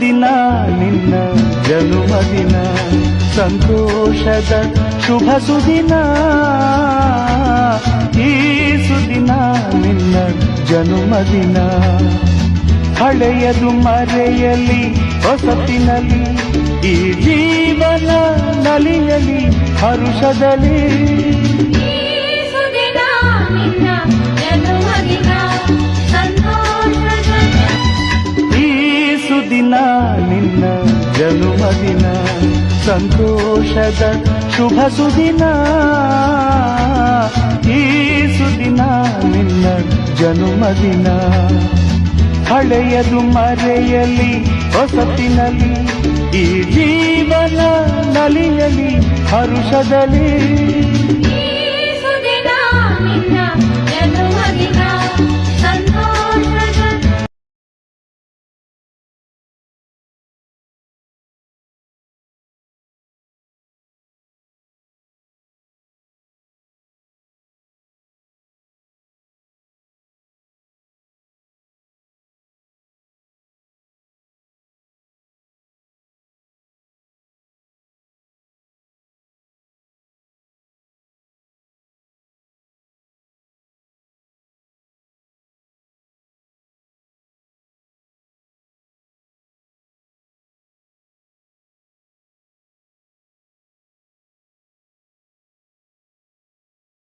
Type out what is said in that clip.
ಸುದಿನ ನಿನ್ನ ಜನುಮದಿನ ಸಂತೋಷದ ಶುಭ ಸುದಿನ ಈ ಸುದಿನ ನಿನ್ನ ಜನುಮದಿನ ಹಳೆಯದು ಮರೆಯಲಿ ಹೊಸತಿನಲ್ಲಿ ಈ ಜೀವನ ನಲಿಯಲಿ ಹರುಷದಲ್ಲಿ ಸುದಿನ ನಿನ್ನ ಜನುಮದಿನ ಸಂತೋಷದ ಶುಭ ಸುದಿನ ಈ ಸುದಿನ ನಿನ್ನ ಜನುಮದಿನ ಹಳೆಯದು ಮರೆಯಲಿ ಹೊಸತಿನಲ್ಲಿ ಈ ಜೀವನ ನಲಿಯಲಿ ಹರುಷದಲ್ಲಿ